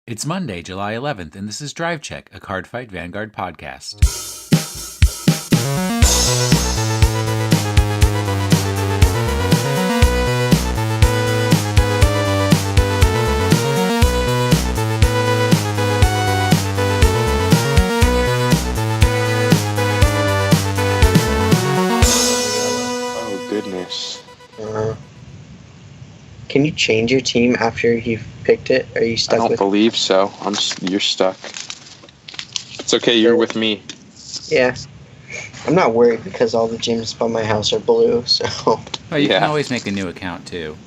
It's Monday, July 11th, and this is Drive Check, a Card Fight Vanguard podcast. Oh, goodness. Can you change your team after you've picked it? Are you stuck I don't with believe so. You're stuck. It's okay, you're with me. Yeah. I'm not worried because all the gyms by my house are blue, so Well, you Yeah. can always make a new account, too.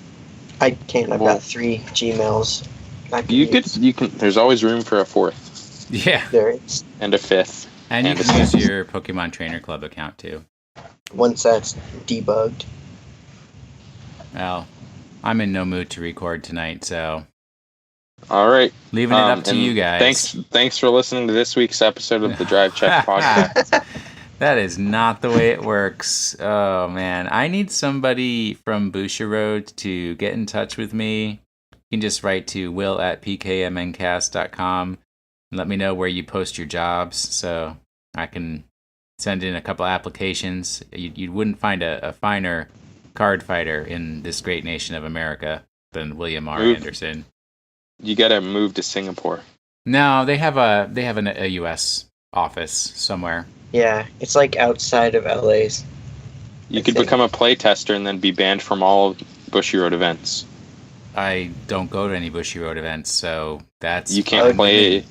I can't. I've Well, got 3 Gmails. I can You use. can. There's always room for a 4th Yeah, There is. and a 5th. and you And can a use 6th. your Pokemon Trainer Club account, too. Once that's debugged. Well, I'm in no mood to record tonight, so All right. leaving it up to and you guys. Thanks for listening to this week's episode of the Drive Check podcast. That is not the way it works. Oh, man. I need somebody from Bushiroad to get in touch with me. You can just write to will@pkmncast.com and let me know where you post your jobs so I can send in a couple applications. You wouldn't find a finer card fighter in this great nation of America than William R. Move. Anderson. You gotta move to Singapore. No, they have a U.S. office somewhere. Yeah, it's like outside of LA's. You could become a playtester and then be banned from all Bushiroad events. I don't go to any Bushiroad events, so that's You can't fine with play. me.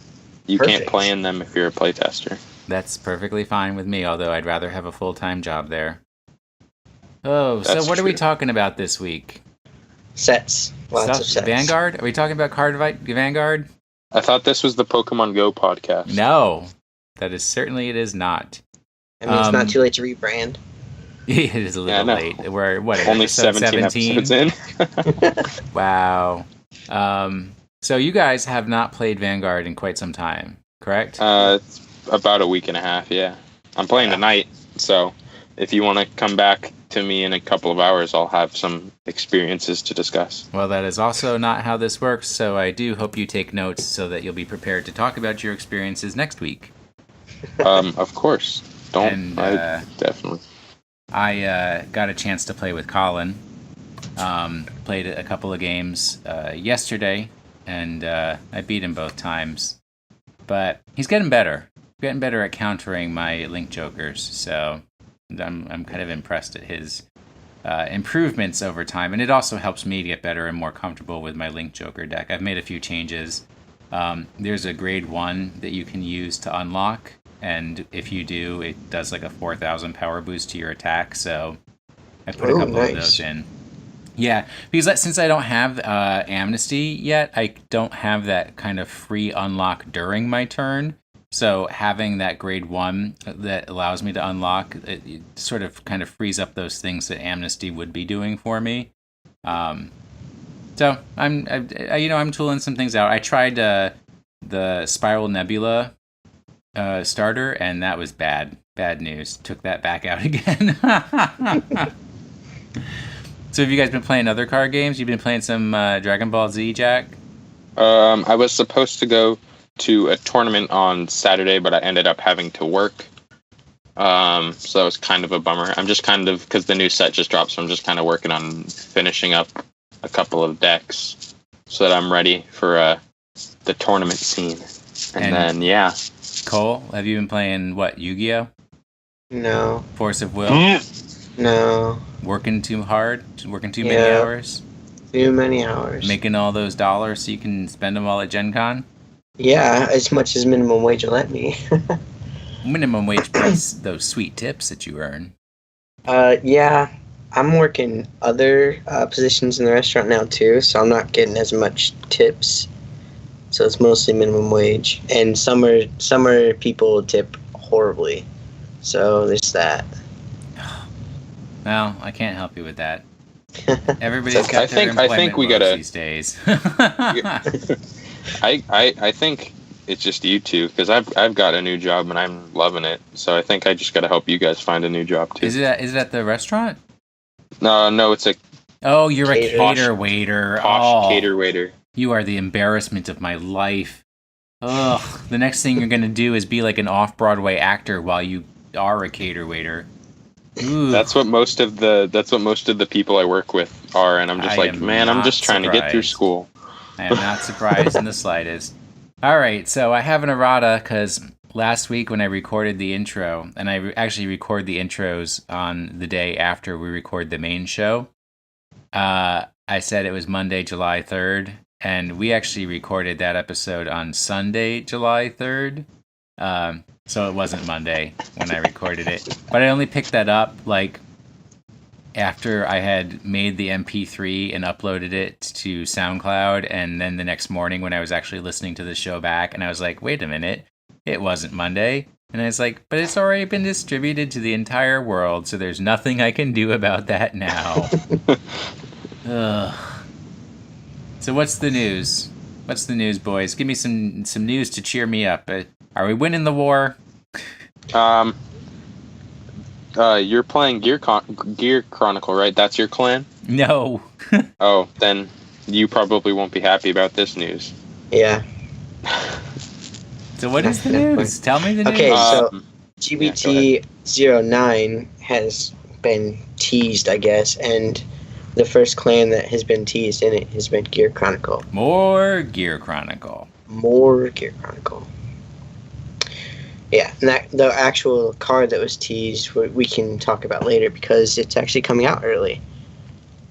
You Perfect. can't play in them if you're a playtester. That's perfectly fine with me, although I'd rather have a full-time job there. Oh, so That's what are we true. talking about this week? Sets. Lots of sets. Vanguard? Are we talking about Card Fight Vanguard? I thought this was the Pokemon Go podcast. No, it is not. I mean, it's not too late to rebrand. It is a little no. late. We're what? Only episode 17 episodes in. Wow. So you guys have not played Vanguard in quite some time, correct? It's about a week and a half, yeah. I'm playing tonight, so if you want to come back to me in a couple of hours, I'll have some experiences to discuss. Well, that is also not how this works, so I do hope you take notes so that you'll be prepared to talk about your experiences next week. Of course. Definitely. I got a chance to play with Colin. Played a couple of games yesterday, and I beat him both times. But he's getting better. Getting better at countering my Link Jokers, so I'm kind of impressed at his improvements over time. And it also helps me get better and more comfortable with my Link Joker deck. I've made a few changes. There's a grade 1 that you can use to unlock, and if you do, it does like a 4,000 power boost to your attack, so I put a couple of those in. Yeah, because since I don't have Amnesty yet, I don't have that kind of free unlock during my turn. So having that grade 1 that allows me to unlock, it sort of kind of frees up those things that Amnesty would be doing for me. So I'm tooling some things out. I tried the Spiral Nebula starter, and that was bad news. Took that back out again. So have you guys been playing other card games? You've been playing some Dragon Ball Z, Jack? I was supposed to go to a tournament on Saturday, but I ended up having to work. So that was kind of a bummer. I'm just because the new set just dropped, so I'm just kind of working on finishing up a couple of decks so that I'm ready for the tournament scene. And then, yeah. Cole, have you been playing, Yu-Gi-Oh? No. Force of Will? No. Working too hard? Working too many hours? Too many hours. Making all those dollars so you can spend them all at Gen Con? Yeah, as much as minimum wage will let me. Minimum wage plus those sweet tips that you earn. Yeah. I'm working other positions in the restaurant now too, so I'm not getting as much tips. So it's mostly minimum wage, and summer people tip horribly. So there's that. Well, I can't help you with that. Everybody's got I think employment we woes gotta these days. I think it's just you two, because I've got a new job and I'm loving it. So I think I just got to help you guys find a new job too. Is it at the restaurant? No, it's a Oh, you're Cater. a cater waiter. posh cater waiter. You are the embarrassment of my life. Ugh. The next thing you're going to do is be like an off-Broadway actor while you are a cater waiter. Ooh. That's what most of the people I work with are, and I'm just like, man, I'm just trying to get through school. I am not surprised in the slightest. All right, so I have an errata because last week when I recorded the intro, and I actually record the intros on the day after we record the main show, I said it was Monday, July 3rd, and we actually recorded that episode on Sunday, July 3rd. So it wasn't Monday when I recorded it. But I only picked that up, like, after I had made the MP3 and uploaded it to SoundCloud, and then the next morning when I was actually listening to the show back, and I was like, wait a minute, it wasn't Monday. And I was like, but it's already been distributed to the entire world, so there's nothing I can do about that now. Ugh. So what's the news? What's the news, boys? Give me some news to cheer me up. Are we winning the war? You're playing Gear Chronicle, right? That's your clan? No. Oh, then you probably won't be happy about this news. Yeah. So what is the news? Tell me the news. Okay, so GBT09 has been teased, I guess, and the first clan that has been teased in it has been Gear Chronicle. More Gear Chronicle. Yeah, and the actual card that was teased, we can talk about later because it's actually coming out early.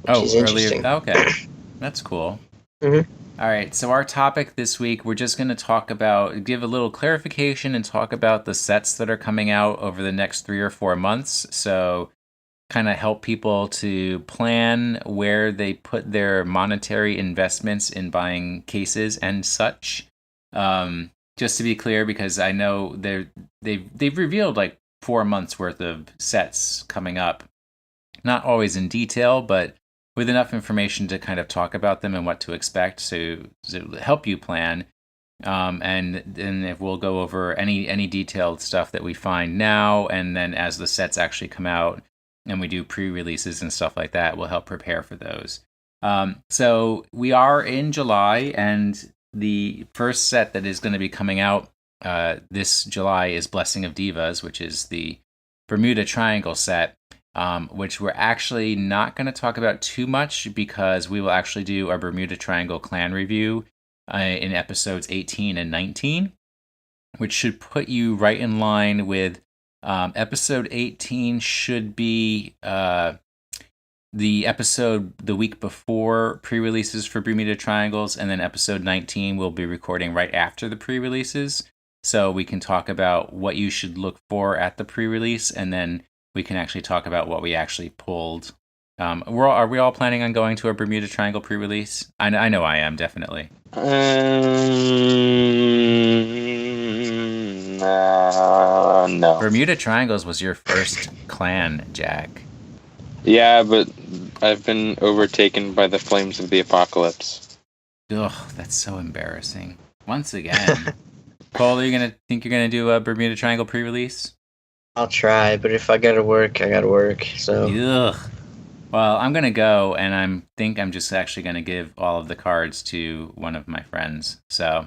Which is interesting. Okay. That's cool. Mm-hmm. All right, so our topic this week, we're just going to give a little clarification and talk about the sets that are coming out over the next 3 or 4 months. So kind of help people to plan where they put their monetary investments in buying cases and such. Just to be clear, because I know they've revealed like 4 months worth of sets coming up. Not always in detail, but with enough information to kind of talk about them and what to expect, so help you plan. And then if we'll go over any detailed stuff that we find now, and then as the sets actually come out and we do pre-releases and stuff like that, we'll help prepare for those. So we are in July, and the first set that is going to be coming out this July is Blessing of Divas, which is the Bermuda Triangle set, which we're actually not going to talk about too much because we will actually do our Bermuda Triangle clan review in episodes 18 and 19, which should put you right in line with episode 18 should be the episode the week before pre-releases for Bermuda Triangles, and then episode 19 we'll be recording right after the pre-releases, so we can talk about what you should look for at the pre-release, and then we can actually talk about what we actually pulled. Are we all planning on going to a Bermuda Triangle pre-release? I know I am, definitely. No. Bermuda Triangles was your first clan, Jack. Yeah, but I've been overtaken by the flames of the apocalypse. Ugh, that's so embarrassing. Once again. Cole, you're gonna do a Bermuda Triangle pre-release? I'll try, but if I gotta work, I gotta work. So. Ugh. Well, I'm gonna go, and I'm just actually gonna give all of the cards to one of my friends. So,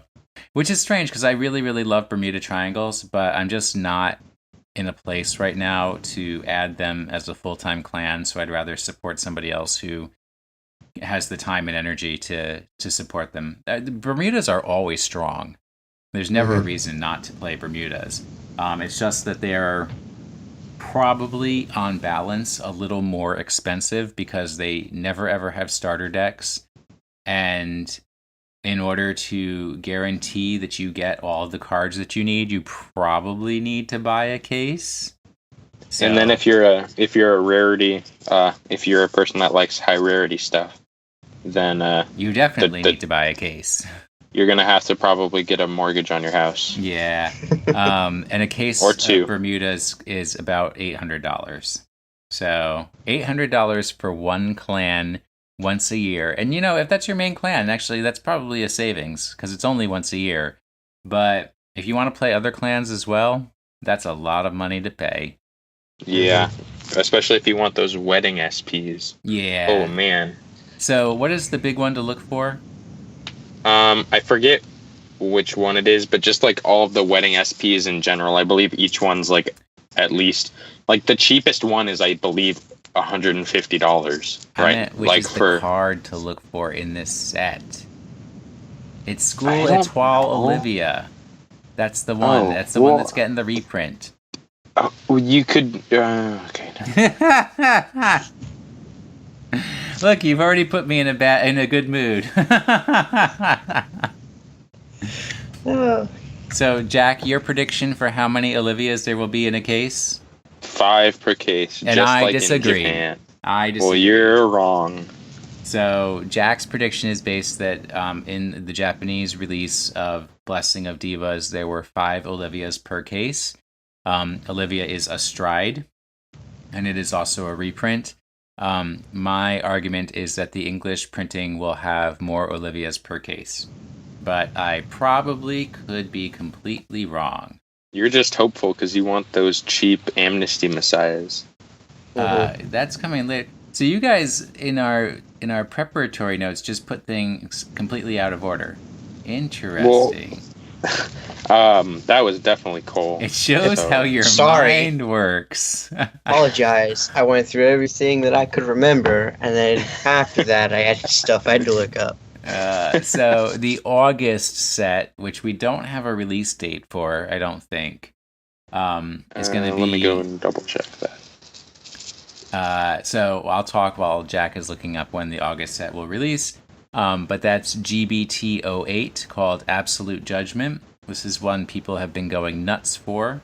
which is strange because I really, really love Bermuda Triangles, but I'm just not in a place right now to add them as a full-time clan, so I'd rather support somebody else who has the time and energy to support them. Bermudas are always strong. There's never a reason not to play Bermudas. It's just that they're probably, on balance, a little more expensive because they never ever have starter decks, and in order to guarantee that you get all the cards that you need, you probably need to buy a case. So, and then if you're a rarity, if you're a person that likes high rarity stuff, then you definitely need to buy a case. You're gonna have to probably get a mortgage on your house. Yeah, and a case or two. Of Bermudas is about $800. So $800 for one clan once a year. And if that's your main clan, actually that's probably a savings because it's only once a year. But if you want to play other clans as well, that's a lot of money to pay. Yeah, especially if you want those wedding SPs. Yeah. Oh man. So what is the big one to look for? I forget which one it is, but just like all of the wedding SPs in general, I believe each one's like at least like the cheapest one is I believe $150, I right? meant, which Like is for the card to look for in this set? It's I School don't Etoile know. Olivia. That's the one. That's the one that's getting the reprint. Well, you could okay. No. Look, you've already put me in a good mood. Oh. So, Jack, your prediction for how many Olivias there will be in a case? 5 per case, And just I like disagree. in Japan. I disagree. Well, you're wrong. So Jack's prediction is based that in the Japanese release of Blessing of Divas, there were 5 Olivias per case. Olivia is a stride, and it is also a reprint. My argument is that the English printing will have more Olivias per case, but I probably could be completely wrong. You're just hopeful because you want those cheap Amnesty Messiahs. That's coming later. So you guys in our preparatory notes just put things completely out of order. Interesting. That was definitely Cole. It shows how your Sorry. mind works. Apologize. I went through everything that I could remember, and then after that, I had stuff I had to look up. So the August set, which we don't have a release date for, I don't think, is going to be. Let me go and double check that. So I'll talk while Jack is looking up when the August set will release. But that's GBT08 called Absolute Judgement. This is one people have been going nuts for.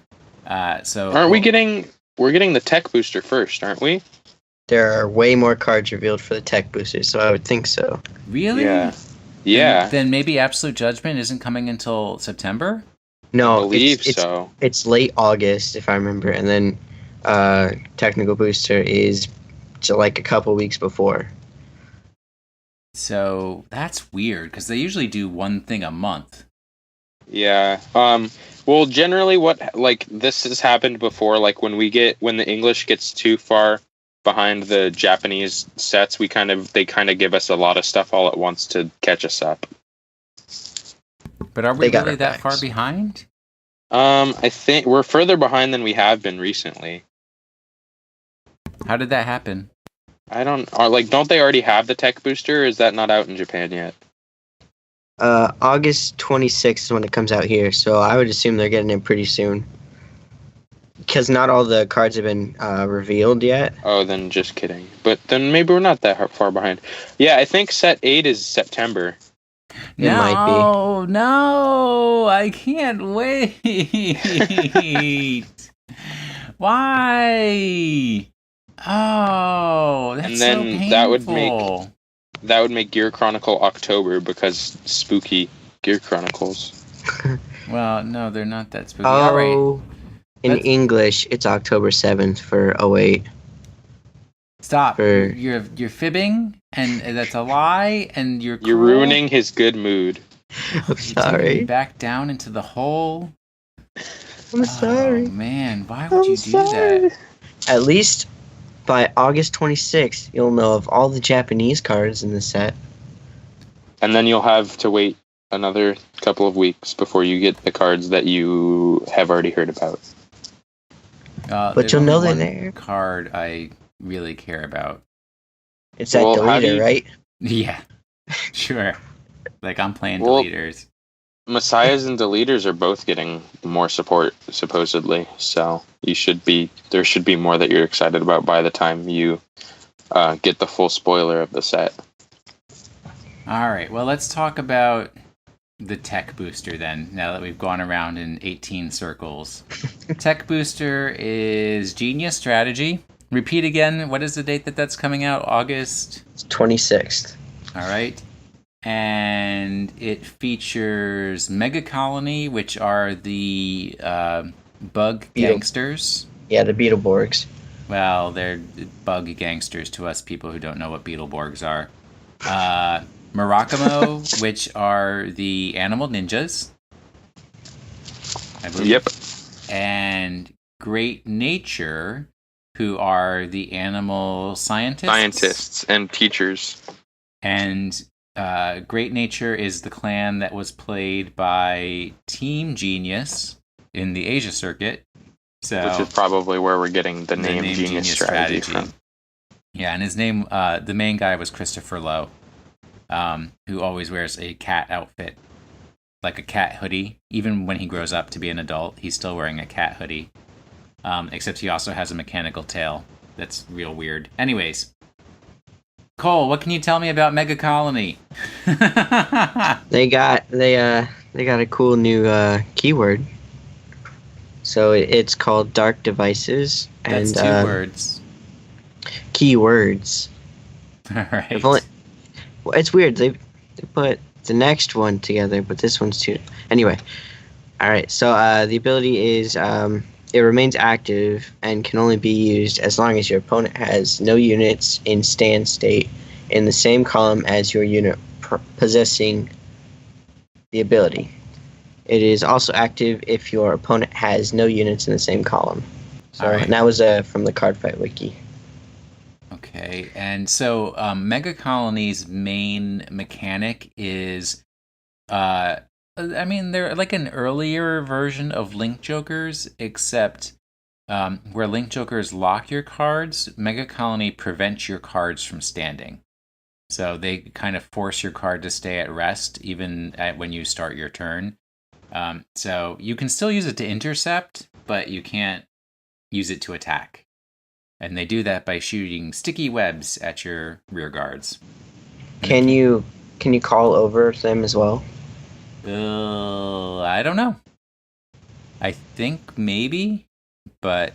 So Aren't we getting? We're getting the tech booster first, aren't we? There are way more cards revealed for the tech boosters, so I would think so. Really? Yeah. Yeah. Then maybe Absolute Judgment isn't coming until September? No, I believe so. It's late August, if I remember, and then technical booster is like a couple weeks before. So that's weird because they usually do one thing a month. Yeah. Well, generally, what like this has happened before. Like when the English gets too far behind the Japanese sets, they kind of give us a lot of stuff all at once to catch us up. But are we They got really our that far backs. behind? I think we're further behind than we have been recently. How did that happen? Don't they already have the tech booster? Or is that not out in Japan yet? August 26th is when it comes out here, so I would assume they're getting it pretty soon. Because not all the cards have been revealed yet. Oh, then just kidding. But then maybe we're not that far behind. Yeah, I think set 8 is September. It might be. No, I can't wait. Why? Oh, that's And then so painful. that would make Gear Chronicle October because spooky Gear Chronicles. Well, no, they're not that spooky. All right. Oh, in Let's- English, it's October 7th for 08. Stop. For- You're fibbing, and that's a lie, and you're You're cruel. ruining his good mood. I'm You're taking me sorry. back down into the hole. I'm Oh, sorry. man, why would you do that? At least by August 26th, you'll know of all the Japanese cards in the set. And then you'll have to wait another couple of weeks before you get the cards that you have already heard about. But There's you'll only know they're one there. card I really care about. It's that Well, how do deleter, you- right? Yeah, sure. Like I'm playing Well- deleters. Messiahs and Deleters are both getting more support, supposedly. So there should be more that you're excited about by the time you get the full spoiler of the set. All right, well, let's talk about the tech booster then, now that we've gone around in 18 circles. Tech booster is Genius Strategy. Repeat again, what is the date that's coming out? August? It's 26th. All right. And it features Mega Colony, which are the bug Beetle. gangsters. Yeah, the Beetleborgs. Well, they're bug gangsters to us people who don't know what Beetleborgs are. Murakamo, which are the animal ninjas. I believe. Yep. And Great Nature, who are the animal scientists. Scientists and teachers. And Great Nature is the clan that was played by Team Genius in the Asia circuit. So, which is probably where we're getting the name Genius Strategy from. Yeah, and his name, the main guy was Christopher Lowe, who always wears a cat outfit, like a cat hoodie. Even when he grows up to be an adult, he's still wearing a cat hoodie. Except he also has a mechanical tail. That's real weird. Anyways, Cole, what can you tell me about Mega Colony? They got a cool new keyword. So it's called Dark Devices. That's and 2 words. Keywords. All right. Well, it's weird. They put the next one together, but this one's too. Anyway, all right. So the ability is it remains active and can only be used as long as your opponent has no units in stand state in the same column as your unit possessing the ability. It is also active if your opponent has no units in the same column. So right. And that was from the Cardfight Wiki. Okay, and so Mega Colony's main mechanic is, they're like an earlier version of Link Jokers, except where Link Jokers lock your cards, Mega Colony prevents your cards from standing. So they kind of force your card to stay at rest even when you start your turn. So you can still use it to intercept, but you can't use it to attack. And they do that by shooting sticky webs at your rear guards. Can you call over them as well? I don't know. I think maybe, but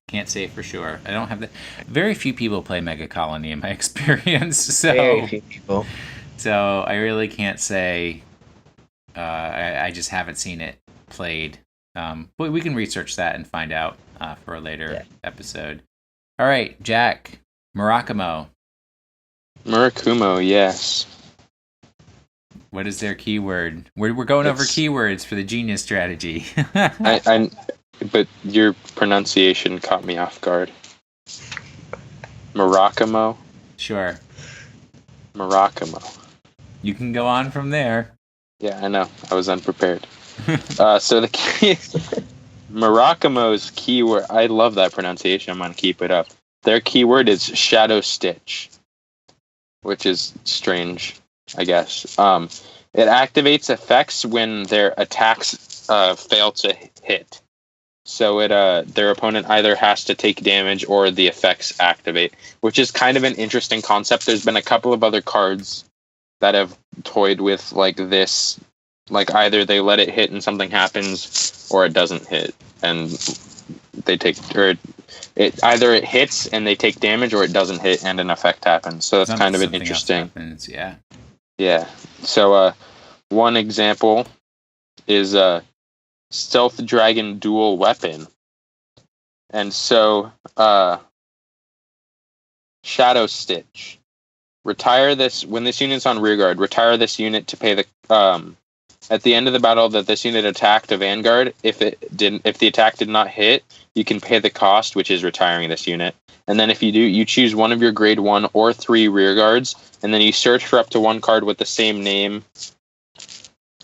can't say for sure. I don't have that. Very few people play Mega Colony in my experience, so Very few people. So I really can't say. I just haven't seen it played. But we can research that and find out for a later episode. All right, Jack, Murakumo. Murakumo, yes. What is their keyword? We're going over keywords for the Genius strategy. But your pronunciation caught me off guard. Murakumo? Sure. Murakumo. You can go on from there. Yeah, I know. I was unprepared. So the key... Murakumo's keyword... I love that pronunciation. I'm going to keep it up. Their keyword is Shadow Stitch, which is strange, I guess. It activates effects when their attacks fail to hit. So their opponent either has to take damage or the effects activate, which is kind of an interesting concept. There's been a couple of other cards that have toyed with like this. Like either they let it hit and something happens, or it doesn't hit and they take, or either it hits and they take damage, or it doesn't hit and an effect happens. So that's kind of an interesting. Yeah. So one example is Stealth Dragon Dual Weapon, and so Shadow Stitch. Retire this when this unit's on rearguard. Retire this unit to pay the at the end of the battle that this unit attacked a vanguard. If the attack did not hit, you can pay the cost, which is retiring this unit. And then if you do, you choose one of your grade 1 or 3 rearguards, and then you search for up to one card with the same name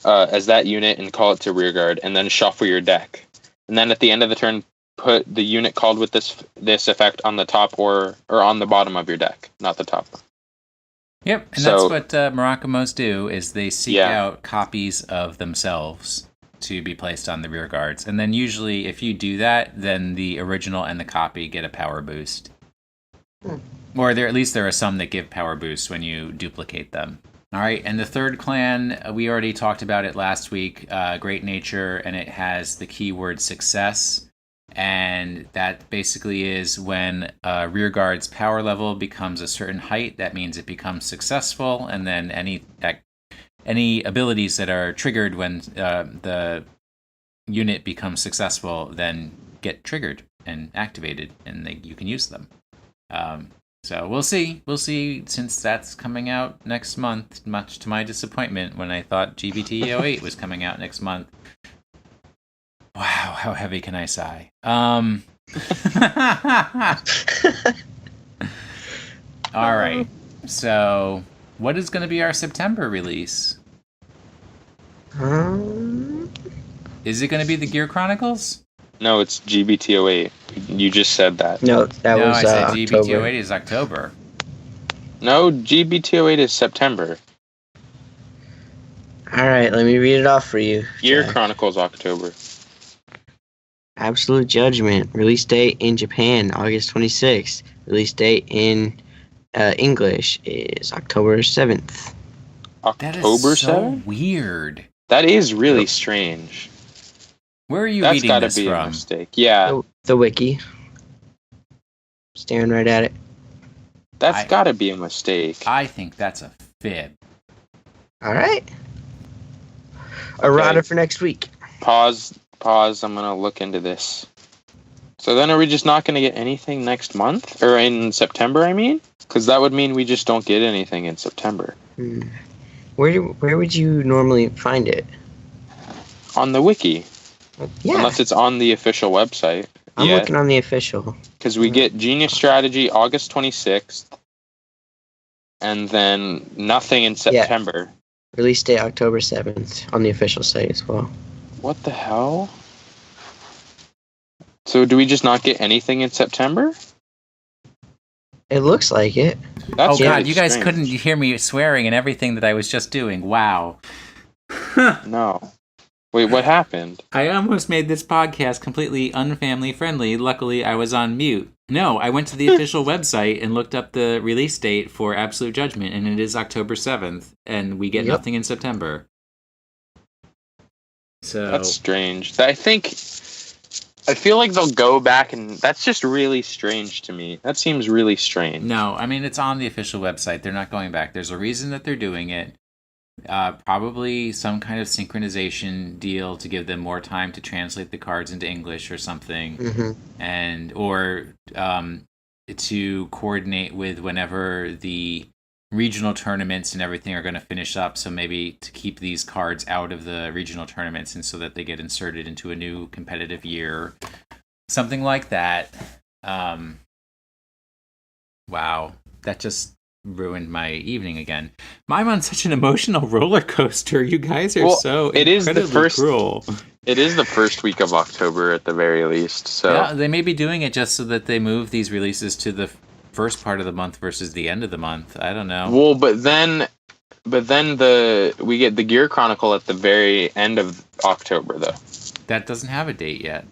as that unit and call it to rearguard, and then shuffle your deck. And then at the end of the turn, put the unit called with this effect on the top or on the bottom of your deck, not the top. Yep, and that's what Murakumos do, is they seek out copies of themselves to be placed on the rear guards. And then usually if you do that, then the original and the copy get a power boost. Or at least there are some that give power boosts when you duplicate them. All right, and the third clan, we already talked about it last week, Great Nature, and it has the keyword success. And that basically is when rear guard's power level becomes a certain height. That means it becomes successful, and then any abilities that are triggered when the unit becomes successful then get triggered and activated, and you can use them. So we'll see. We'll see, since that's coming out next month, much to my disappointment when I thought GBT08 was coming out next month. Wow, how heavy can I sigh? All right. So What is going to be our September release? Is it going to be the Gear Chronicles? No, it's GBT08. You just said that. No, that was I said October. GBT08 is October. No, GBT08 is September. All right, let me read it off for you. Gear Jack. Chronicles October. Absolute Judgment. Release date in Japan, August 26th. Release date in English is October 7th. That is October so 7th? weird. That is really strange. Where are you That's reading gotta this be a from? mistake. Yeah, The wiki. Staring right at it. that's gotta be a mistake. I think that's a fib. All right. Errata for next week. Pause. I'm gonna look into this. So then, are we just not gonna get anything next month, or in September? I mean, because that would mean we just don't get anything in September Where would you normally find it? on the wiki, Yeah, unless it's on the official website. I'm looking on the official. Because we get Genius Strategy August 26th, and then nothing in September. Release date October 7th on the official site as well. What the hell? So do we just not get anything in September? It looks like it. That's God, really you guys strange. couldn't hear me swearing and everything that I was just doing. Wow. No. Wait, what happened? I almost made this podcast completely unfamily friendly. Luckily, I was on mute. No, I went to the official website and looked up the release date for Absolute Judgment, and it is October 7th, and we get nothing in September. So That's strange. I feel like they'll go back, and that's just really strange to me. That seems really strange. No, I mean, it's on the official website. They're not going back. There's a reason that they're doing it. Probably some kind of synchronization deal to give them more time to translate the cards into English or something, or to coordinate with whenever the regional tournaments and everything are going to finish up. So maybe to keep these cards out of the regional tournaments and so that they get inserted into a new competitive year, something like that. Wow, that just ruined my evening again. I'm on such an emotional roller coaster. You guys are it is the incredibly first cruel. It is the first week of October at the very least. So Yeah, they may be doing it just so that they move these releases to the first part of the month versus the end of the month. I don't know. Well, but then we get the Gear Chronicle at the very end of October though. That doesn't have a date yet.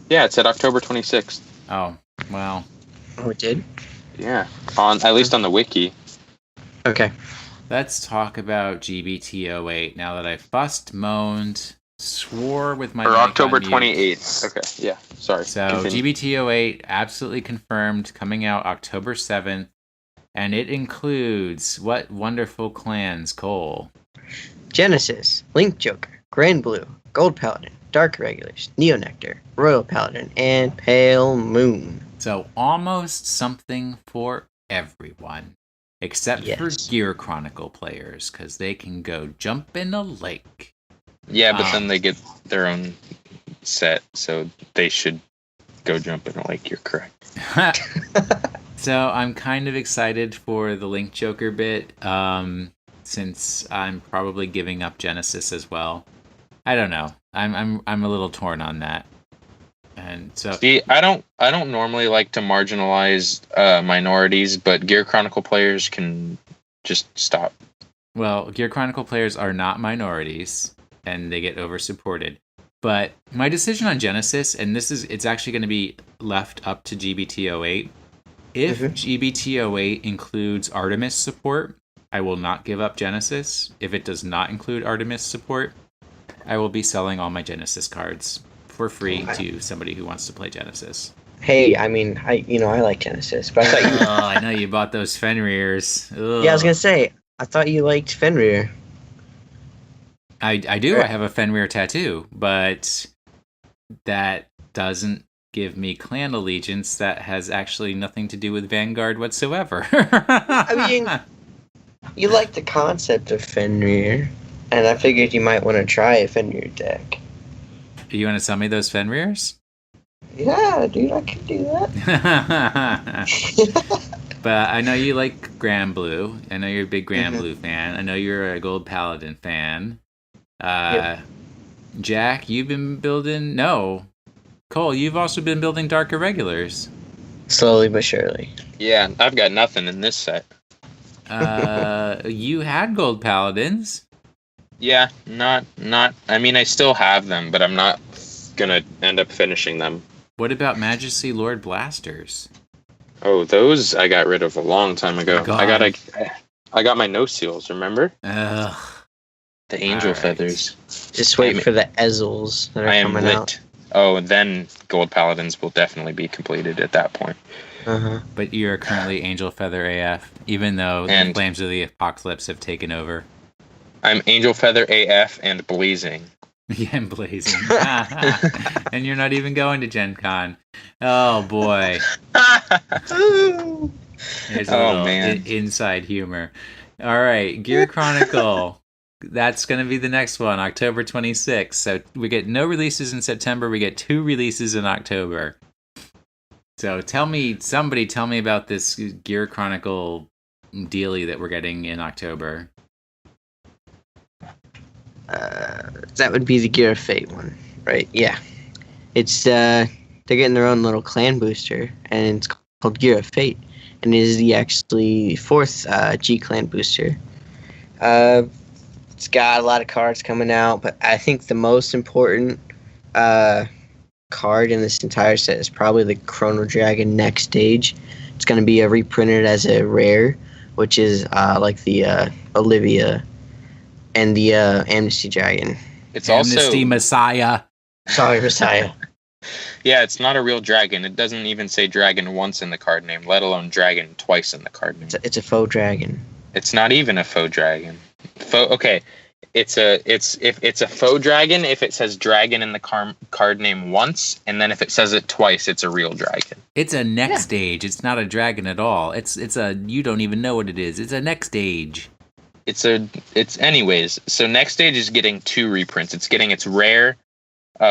Yeah, it's at October 26th. Oh, well. Oh, it did? Yeah, at least on the wiki. Okay. Let's talk about GBT08 now that I've fussed, moaned, swore with my Or mic October on mute. 28th. Okay, yeah, sorry. So Continue. GBT08 absolutely confirmed, coming out October 7th, and it includes what wonderful clans, Cole? Genesis, Link Joker, Grand Blue, Gold Paladin, Dark Regulars, Neo Nectar, Royal Paladin, and Pale Moon. So almost something for everyone, except for Gear Chronicle players, because they can go jump in a lake. Yeah, but then they get their own set, so they should go jump in a lake. You're correct. So I'm kind of excited for the Link Joker bit, since I'm probably giving up Genesis as well. I don't know. I'm a little torn on that. And so See, I don't normally like to marginalize minorities, but Gear Chronicle players can just stop. Well, Gear Chronicle players are not minorities, and they get over-supported. But my decision on Genesis, and it's actually going to be left up to GBT08. If GBT08 includes Artemis support, I will not give up Genesis. If it does not include Artemis support, I will be selling all my Genesis cards for free to somebody who wants to play Genesis. Hey, I mean, I like Genesis, but I thought you... I know you bought those Fenrirs. Ugh. Yeah, I was going to say, I thought you liked Fenrir. I do. I have a Fenrir tattoo, but that doesn't give me clan allegiance. That has actually nothing to do with Vanguard whatsoever. I mean, you like the concept of Fenrir, and I figured you might want to try a Fenrir deck. You want to sell me those Fenrirs? Yeah, dude, I could do that. But I know you like Grand Blue. I know you're a big Grand Blue fan. I know you're a Gold Paladin fan. Yep. Jack, you've been building... No. Cole, you've also been building Dark Irregulars. Slowly but surely. Yeah, I've got nothing in this set. You had Gold Paladins. Yeah, not. I mean, I still have them, but I'm not gonna end up finishing them. What about Majesty Lord Blasters? Oh, those I got rid of a long time ago. God. I got my no seals. Remember Ugh. the angel Alright. feathers? Just wait for the Ezzels that are I am coming lit. out. Oh, then Gold Paladins will definitely be completed at that point. But you're currently Angel Feather AF, even though the Flames of the Apocalypse have taken over. I'm Angel Feather AF and Blazing. Yeah, and blazing. And you're not even going to Gen Con. Oh, boy. There's a little inside humor. All right, Gear Chronicle. That's going to be the next one, October 26th. So we get no releases in September. We get 2 releases in October. So somebody tell me about this Gear Chronicle dealie that we're getting in October. That would be the Gear of Fate one, right? Yeah. It's they're getting their own little clan booster, and it's called Gear of Fate, and it is the actually 4th G clan booster. It's got a lot of cards coming out, but I think the most important card in this entire set is probably the Chrono Dragon Next Stage. It's going to be reprinted as a rare, which is like the Olivia and the Amnesty Dragon. It's Amnesty also Messiah. Sorry, Messiah. Yeah, it's not a real dragon. It doesn't even say dragon once in the card name, let alone dragon twice in the card name. It's a faux dragon. It's not even a faux dragon. Okay, it's a faux dragon if it says dragon in the card name once, and then if it says it twice, it's a real dragon. It's a next stage. It's not a dragon at all. It's a you don't even know what it is. It's a next stage. It's anyways. So Next Stage is getting 2 reprints. It's getting its rare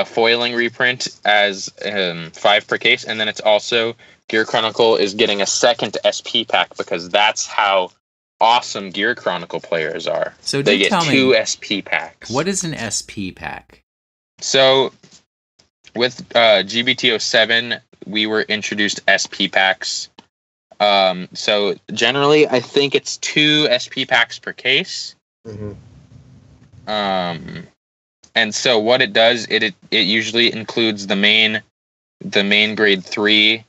foiling reprint as 5 per case, and then it's also Gear Chronicle is getting a second SP pack because that's how awesome Gear Chronicle players are. So they get tell 2 me, SP packs. What is an SP pack? So with GBT07, we were introduced SP packs. So generally, I think it's 2 SP packs per case. And so what it does, it usually includes the main grade 3,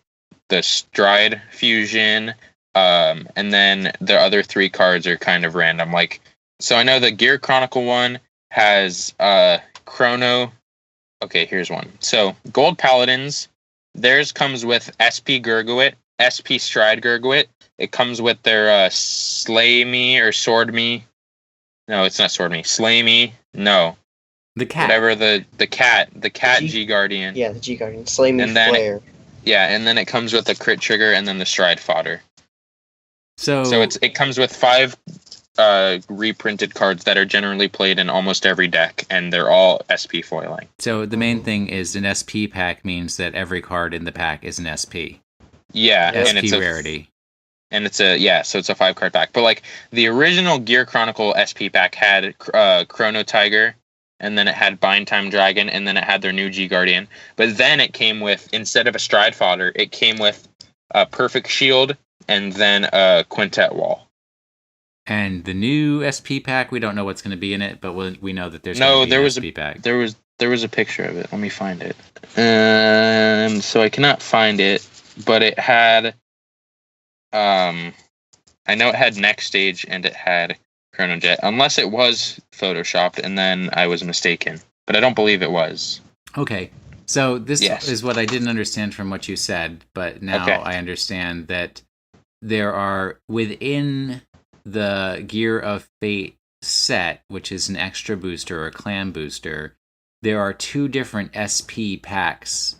the Stride Fusion, and then the other 3 cards are kind of random. Like, so I know the Gear Chronicle one has Chrono. Okay, here's one. So Gold Paladins, theirs comes with SP Gurguit, SP Stride Gurguit. It comes with their Slay Me or Sword Me. No, it's not Sword Me. Slay Me. No. The cat. Whatever the cat G Guardian. Yeah, the G Guardian. Slay Me Flare. And then it comes with the Crit Trigger and then the Stride Fodder. So it comes with 5 reprinted cards that are generally played in almost every deck, and they're all SP foiling. So the main thing is an SP pack means that every card in the pack is an SP. Yeah, SP and it's rarity. So it's a 5 card pack. But like the original Gear Chronicle SP pack had Chrono Tiger, and then it had Bind Time Dragon, and then it had their new G Guardian. But then it came with, instead of a Stride Fodder, it came with a Perfect Shield and then a Quintet Wall. And the new SP pack, we don't know what's going to be in it, but we know that there's going to be an SP pack. There was a picture of it. Let me find it. So I cannot find it, but it had I know it had Next Stage and it had Chrono Jet, unless it was photoshopped and then I was mistaken, but I don't believe it was. Okay, so this is what I didn't understand from what you said, but now I understand that there are within the Gear of Fate set, which is an extra booster or a clan booster, there are 2 different SP packs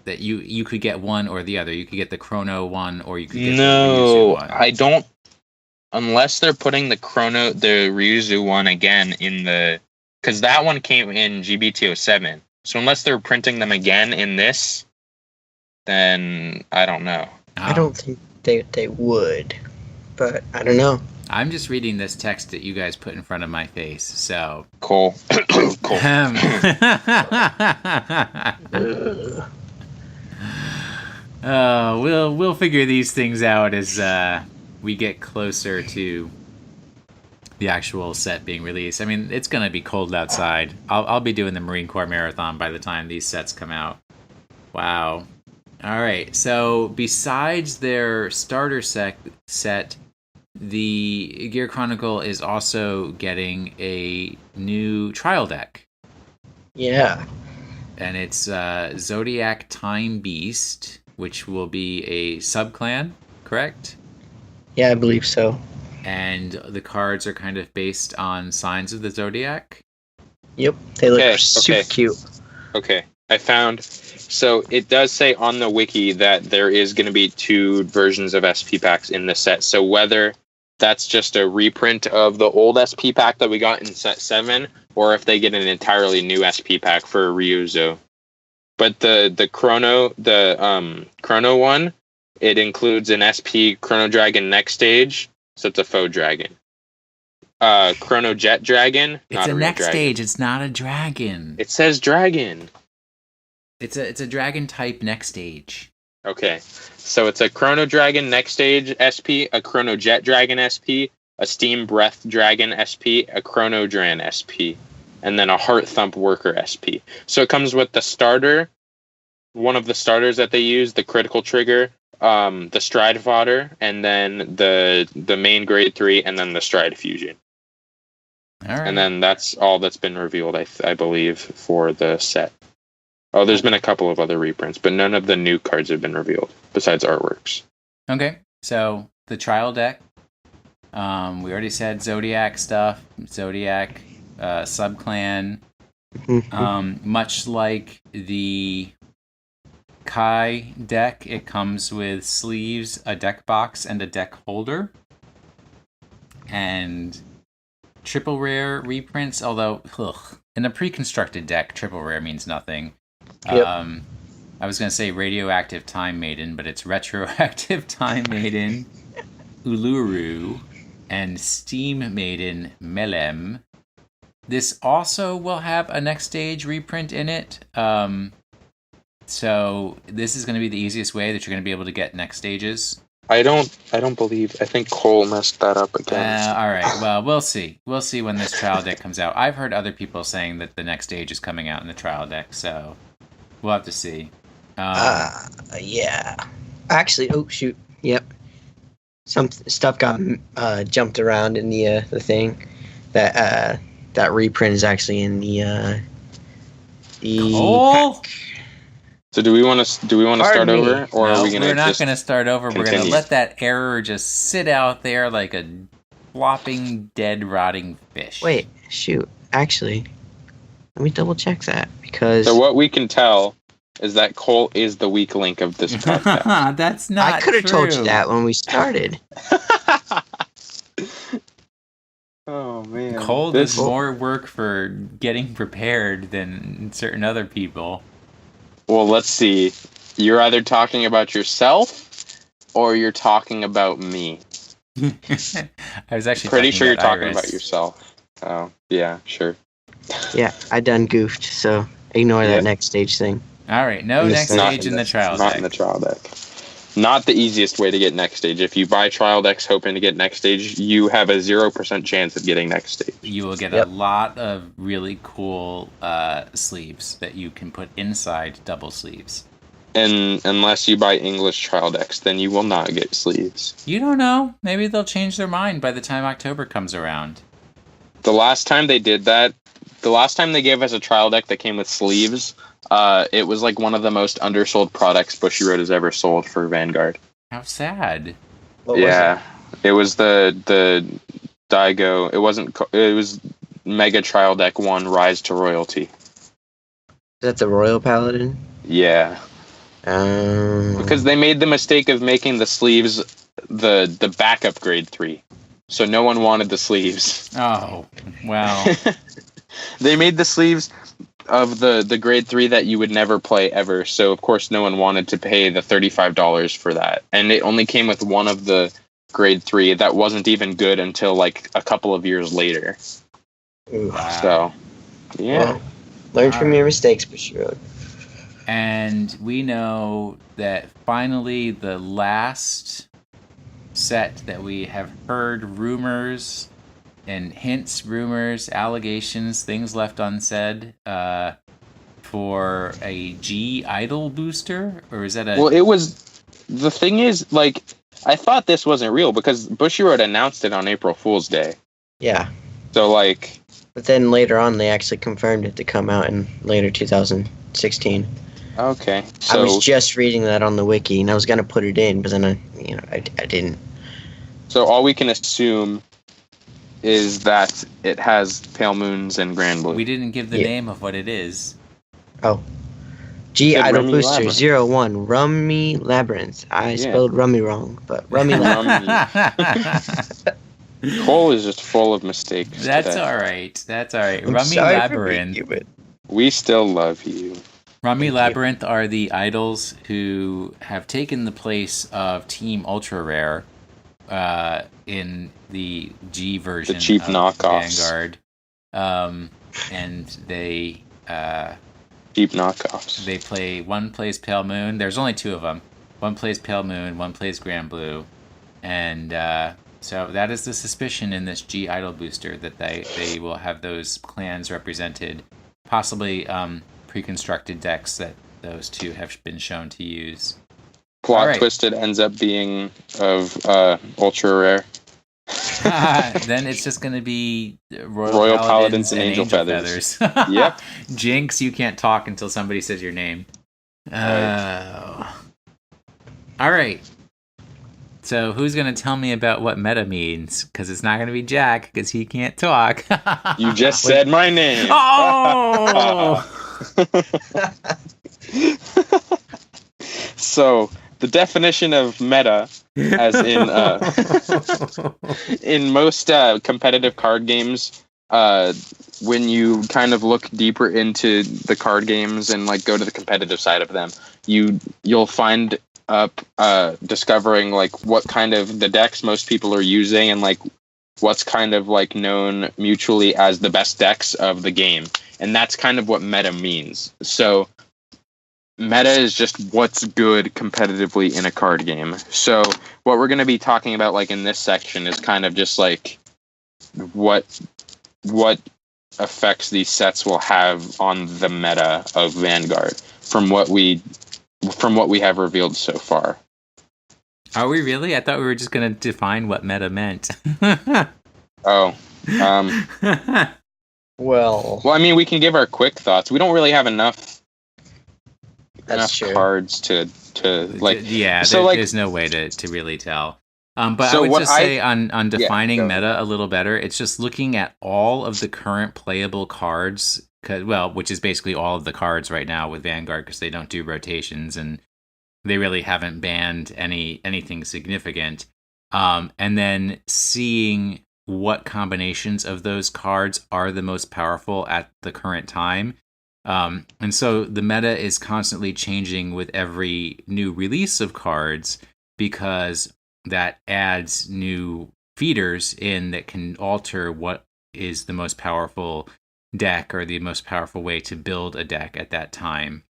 that you could get one or the other. You could get the Chrono one or you could get the Ryuzu one. I don't, unless they're putting the Ryuzu one again in the, because that one came in GBT07. So unless they're printing them again in this, then I don't know. I don't think they would, but I don't know. I'm just reading this text that you guys put in front of my face, so. Cole. Cole. We'll figure these things out as we get closer to the actual set being released. I mean, it's gonna be cold outside. I'll be doing the Marine Corps Marathon by the time these sets come out. Wow. All right. So besides their starter set, the Gear Chronicle is also getting a new trial deck. Yeah. And it's Zodiac Time Beast, which will be a subclan, correct? Yeah, I believe so. And the cards are kind of based on signs of the Zodiac. Yep. They look Okay, super okay. cute. Okay, I found. So it does say on the wiki that there is going to be 2 versions of SP packs in the set. So whether that's just a reprint of the old SP pack that we got in set 7, or if they get an entirely new SP pack for Ryuzo. But the Chrono one, it includes an SP Chrono Dragon next stage, so it's a faux dragon. Chrono Jet Dragon, It's not a real next dragon. stage. It's not a dragon. It says dragon. It's a dragon type next stage. Okay, so it's a Chrono Dragon next stage SP, a Chrono Jet Dragon SP, a Steam Breath Dragon SP, a Chrono Dran SP, and then a Heart Thump Worker SP. So it comes with the starter, one of the starters that they use, the Critical Trigger, the Stride Fodder, and then the main Grade 3, and then the Stride Fusion. All right. And then that's all that's been revealed, I believe, for the set. Oh, there's been a couple of other reprints, but none of the new cards have been revealed, besides artworks. Okay, so the trial deck. We already said Zodiac stuff. Zodiac subclan. Much like the Kai deck, it comes with sleeves, a deck box, and a deck holder. And triple rare reprints, although in a pre-constructed deck, triple rare means nothing. Yep. I was going to say Radioactive Time Maiden, but it's Retroactive Time Maiden, Uluru, and Steam Maiden, Melem. This also will have a next stage reprint in it. So this is going to be the easiest way that you're going to be able to get next stages. I don't believe. I think Cole messed that up again. All right. Well, we'll see. We'll see when this trial deck comes out. I've heard other people saying that the next stage is coming out in the trial deck, so we'll have to see. Yeah. Actually, oh shoot. Yep. Some stuff got jumped around in the thing. That reprint is actually in the Cole? pack. So do we want to start Pardon me. over, or No, are we gonna? we're not just going to start over. We're going to continue? let that error just sit out there like a flopping, dead, rotting fish. Wait, shoot. Actually, let me double check that because So what we can tell is that Cole is the weak link of this podcast. That's not I could have told you true. that when we started. Oh man, Cole This- does more work for getting prepared than certain other people. Well, let's see. You're either talking about yourself or you're talking about me. I was actually Pretty talking sure you're about talking Iris. about yourself. Oh, yeah, sure. Yeah, I done goofed, so ignore Yeah. that next stage thing. All right, no In the next not stage in the trial Not deck. in the trial deck. Not the easiest way to get next stage. If you buy trial decks hoping to get next stage, you have a 0% chance of getting next stage. You will get Yep. a lot of really cool sleeves that you can put inside double sleeves. And unless you buy English trial decks, then you will not get sleeves. You don't know. Maybe they'll change their mind by the time October comes around. The last time they did that, the last time they gave us a trial deck that came with sleeves, it was like one of the most undersold products Bushiroad has ever sold for Vanguard. How sad. What was Yeah, it was the Daigo. It wasn't. It was Mega Trial Deck 1 Rise to Royalty. Is that the Royal Paladin? Yeah, because they made the mistake of making the sleeves the backup grade 3, so no one wanted the sleeves. Oh, well. They made the sleeves of the grade 3 that you would never play ever. So of course no one wanted to pay the $35 for that. And it only came with one of the grade 3 that wasn't even good until like a couple of years later. Ooh. Wow. So, yeah. Well, learn from your mistakes, Bushiroad. And we know that finally the last set that we have heard rumors and hints, rumors, allegations, things left unsaid for a G idol booster? Or is that a... Well, it was... The thing is, like, I thought this wasn't real because Bushiroad announced it on April Fool's Day. Yeah. So, like... But then later on, they actually confirmed it to come out in later 2016. Okay. So, I was just reading that on the wiki, and I was gonna put it in, but then I didn't. So all we can assume is that it has Pale Moons and Grand Blue. We didn't give the name of what it is. Oh. G Said Idol Rummy Booster Labyrinth. 01 Rummy Labyrinth. I spelled Rummy wrong, but Rummy Labyrinth. Cole is just full of mistakes. That's today. all right. That's all right. I'm Rummy sorry for Labyrinth. being you, but We still love you. Rummy Thank you. Labyrinth are the idols who have taken the place of Team Ultra Rare in the G version The cheap of knockoffs. Vanguard. And they Cheap knockoffs. they play, one plays Pale Moon. There's only two of them. One plays Pale Moon, one plays Grand Blue. And so that is the suspicion in this G Idol booster, that they will have those clans represented, possibly pre-constructed decks that those two have been shown to use. Plot All right. Twisted ends up being of Ultra Rare. Then it's just going to be Royal Paladins and Angel Feathers. Yep. Jinx, you can't talk until somebody says your name. Right. All right. So who's going to tell me about what meta means? Because it's not going to be Jack, because he can't talk. You just said my name. Oh! So the definition of meta, as in most competitive card games, when you kind of look deeper into the card games and like go to the competitive side of them, you'll find up discovering like what kind of the decks most people are using and like what's kind of like known mutually as the best decks of the game. And that's kind of what meta means. So meta is just what's good competitively in a card game. So what we're going to be talking about like in this section is kind of just like what effects these sets will have on the meta of Vanguard from what we have revealed so far. Are we really? I thought we were just going to define what meta meant. Oh. well, Well, I mean, we can give our quick thoughts. We don't really have enough that's true. cards to like. Yeah, so, like- there's no way to really tell. But So I would what just say on defining go. meta a little better, it's just looking at all of the current playable cards, which is basically all of the cards right now with Vanguard, because they don't do rotations and they really haven't banned anything significant. And then seeing what combinations of those cards are the most powerful at the current time. And so the meta is constantly changing with every new release of cards, because that adds new feeders in that can alter what is the most powerful deck or the most powerful way to build a deck at that time.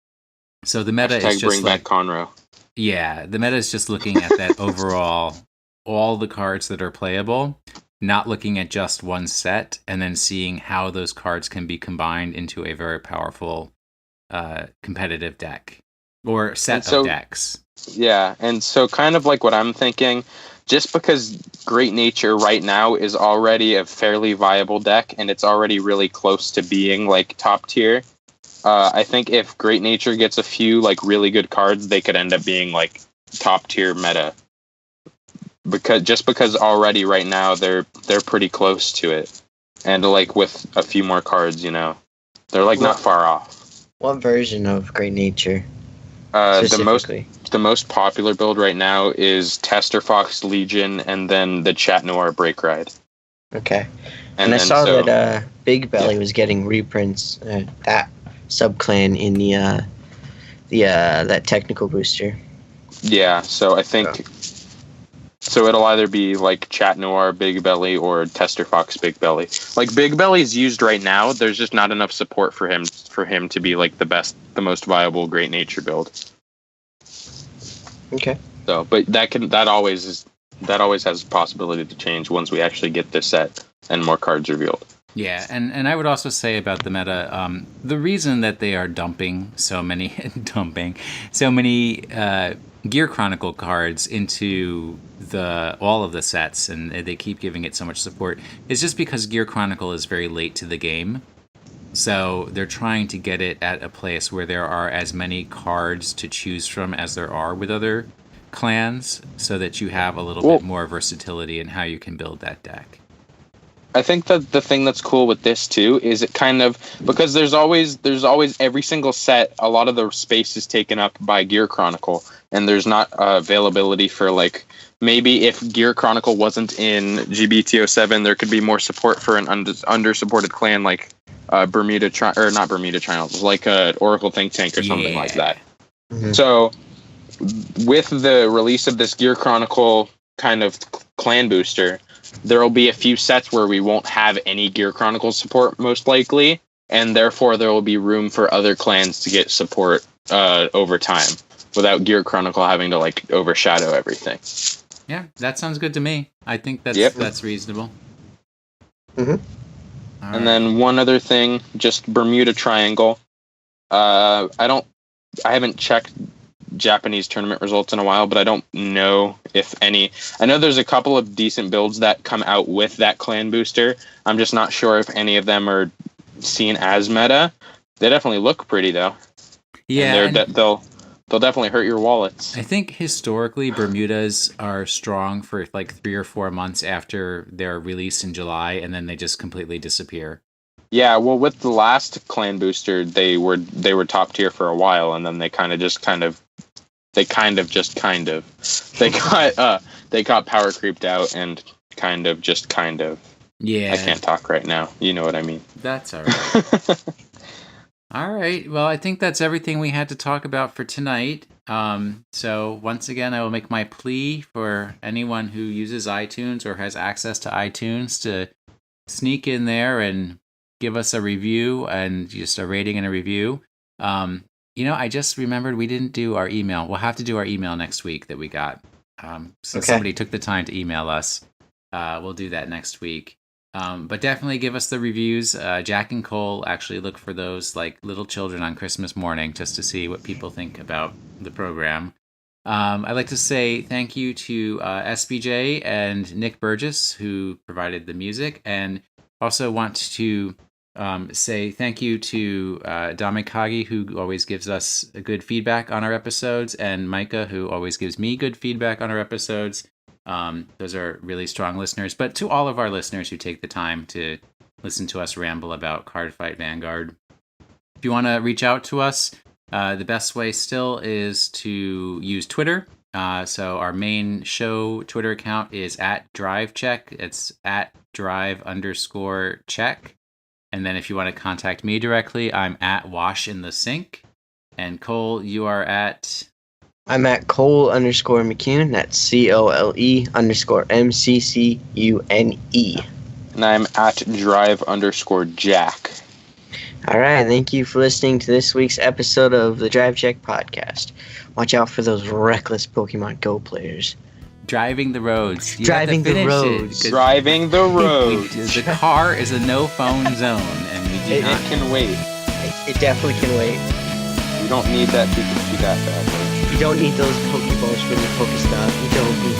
So the meta is just bring like, back Conroe. yeah, the meta is just looking at that overall, all the cards that are playable, not looking at just one set, and then seeing how those cards can be combined into a very powerful competitive deck or set of decks. Yeah, and so kind of like what I'm thinking, just because Great Nature right now is already a fairly viable deck and it's already really close to being like top tier, I think if Great Nature gets a few like really good cards, they could end up being like top tier meta. Because already right now they're pretty close to it, and like with a few more cards, they're like not far off. What version of Great Nature? The most popular build right now is Tester Fox Legion, and then the Chat Noir Break Ride. Okay. And I saw that Big Belly was getting reprints. sub-clan in the that technical booster. Yeah, so I think so it'll either be like Chat Noir Big Belly or Tester Fox Big Belly. Like Big Belly's used right now, there's just not enough support for him to be like the most viable Great Nature build. Okay. So, but that always has a possibility to change once we actually get this set and more cards revealed. Yeah, and I would also say about the meta, the reason that they are dumping so many Gear Chronicle cards into all of the sets, and they keep giving it so much support, is just because Gear Chronicle is very late to the game. So they're trying to get it at a place where there are as many cards to choose from as there are with other clans, so that you have a little bit more versatility in how you can build that deck. I think that the thing that's cool with this too is it kind of, because there's always every single set, a lot of the space is taken up by Gear Chronicle, and there's not availability for, like, maybe if Gear Chronicle wasn't in GBTO7, there could be more support for an under-supported clan like not Bermuda Triangles, like Oracle Think Tank or something like that. Mm-hmm. So with the release of this Gear Chronicle kind of clan booster, there will be a few sets where we won't have any Gear Chronicle support, most likely, and therefore there will be room for other clans to get support over time without Gear Chronicle having to, like, overshadow everything. Yeah, that sounds good to me. I think that's reasonable. Mm-hmm. And then one other thing, just Bermuda Triangle. I haven't checked Japanese tournament results in a while, but I don't know if any. I know there's a couple of decent builds that come out with that clan booster. I'm just not sure if any of them are seen as meta. They definitely look pretty though. Yeah, and they'll definitely hurt your wallets. I think historically Bermudas are strong for like 3 or 4 months after they're released in July, and then they just completely disappear. Yeah, well, with the last clan booster, they were top tier for a while, and then they got power creeped out and kind of. Yeah, I can't talk right now. You know what I mean. That's all right. All right. Well, I think that's everything we had to talk about for tonight. So once again, I will make my plea for anyone who uses iTunes or has access to iTunes to sneak in there and give us a review, and just a rating and a review. I just remembered we didn't do our email. We'll have to do our email next week that we got. Somebody took the time to email us. We'll do that next week. But definitely give us the reviews. Jack and Cole actually look for those like little children on Christmas morning, just to see what people think about the program. I'd like to say thank you to SBJ and Nick Burgess, who provided the music, and also want to say thank you to Damikagi, who always gives us good feedback on our episodes, and Micah, who always gives me good feedback on our episodes. Those are really strong listeners. But to all of our listeners who take the time to listen to us ramble about Cardfight Vanguard, if you want to reach out to us, the best way still is to use Twitter. So our main show Twitter account is @DriveCheck. It's @drive_check. And then if you want to contact me directly, I'm @WashInTheSink. And Cole, you are at... I'm @Cole_McCune. That's COLE_MCCUNE. And I'm @Drive_Jack. All right. Thank you for listening to this week's episode of the Drive Check podcast. Watch out for those reckless Pokemon Go players. Driving the roads. Driving the roads. Driving the roads. The car is a no-phone zone, and we do not... It can wait. It definitely can wait. You don't need that Pikachu that bad. You don't need those Pokeballs from your Pokestop. You don't need